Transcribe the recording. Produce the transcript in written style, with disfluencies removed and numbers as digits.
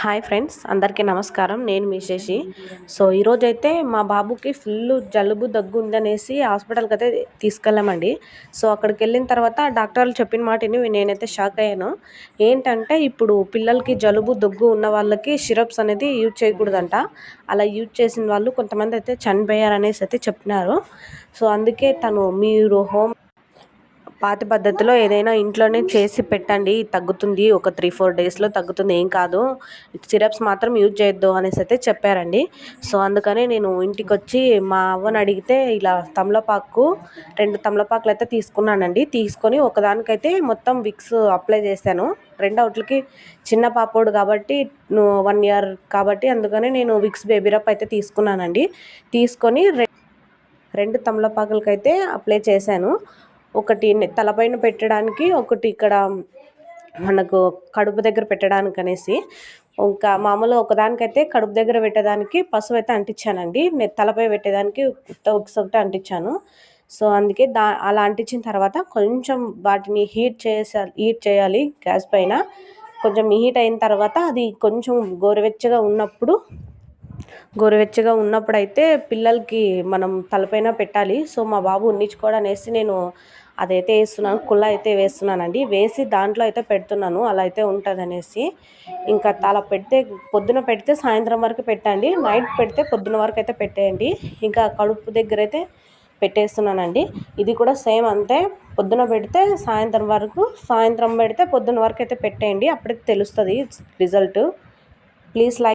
Hi friends, అందరికీ నమస్కారం. నేను మీ శశి. సో ఈరోజైతే మా బాబుకి ఫుల్ జలుబు దగ్గు ఉందనేసి హాస్పిటల్కి అయితే తీసుకెళ్ళామండి. సో అక్కడికి వెళ్ళిన తర్వాత డాక్టర్లు చెప్పిన మాటని నేనైతే షాక్ అయ్యాను. ఏంటంటే ఇప్పుడు పిల్లలకి జలుబు దగ్గు ఉన్న వాళ్ళకి సిరప్స్ అనేది యూజ్ చేయకూడదంట. అలా యూజ్ చేసిన వాళ్ళు కొంతమంది అయితే చనిపోయారనేసి అయితే చెప్పినారు. సో అందుకే మీరు పాత పద్ధతిలో ఏదైనా ఇంట్లోనే చేసి పెట్టండి, తగ్గుతుంది, ఒక 3-4 డేస్లో తగ్గుతుంది, ఏం కాదు, సిరప్స్ మాత్రం యూజ్ చేయొద్దు అనేసి అయితే చెప్పారండి. సో అందుకని నేను ఇంటికి వచ్చి మా అవ్వని అడిగితే ఇలా తమలపాకు 2 తమలపాకులు అయితే తీసుకున్నానండి. తీసుకొని ఒకదానికైతే మొత్తం విక్స్ అప్లై చేశాను. రెండవట్లకి చిన్న పాపోడు కాబట్టి 1 ఇయర్ కాబట్టి అందుకని నేను విక్స్ బేబీ రబ్ అయితే తీసుకున్నానండి. తీసుకొని 2 తమలపాకులకైతే అప్లై చేశాను. ఒకటి తలపైన పెట్టడానికి, ఒకటి ఇక్కడ మనకు కడుపు దగ్గర పెట్టడానికి అనేసి. ఇంకా మామూలుగా ఒకదానికైతే కడుపు దగ్గర పెట్టేదానికి పసుపు అయితే అంటించానండి. తలపై పెట్టేదానికి విక్స్ ఒకటి అంటించాను. సో అందుకే అలా అంటించిన తర్వాత కొంచెం వాటిని హీట్ చేయాలి గ్యాస్ పైన. కొంచెం హీట్ అయిన తర్వాత అది కొంచెం గోరువెచ్చగా ఉన్నప్పుడైతే పిల్లలకి మనం తలపైన పెట్టాలి. సో మా బాబు ఉన్నించుకోవడం అనేసి నేను అదైతే వేస్తున్నాను, కుళ్ళ అయితే వేస్తున్నానండి. వేసి దాంట్లో అయితే పెడుతున్నాను, అలా అయితే ఉంటుంది అనేసి. ఇంకా అలా పొద్దున పెడితే సాయంత్రం వరకు పెట్టండి, నైట్ పెడితే పొద్దున వరకు అయితే పెట్టేయండి. ఇంకా కడుపు దగ్గర అయితే పెట్టేస్తున్నానండి. ఇది కూడా సేమ్ అంతే, పొద్దున పెడితే సాయంత్రం వరకు, సాయంత్రం పెడితే పొద్దున వరకు అయితే పెట్టేయండి. అప్పుడే తెలుస్తుంది రిజల్ట్. Please like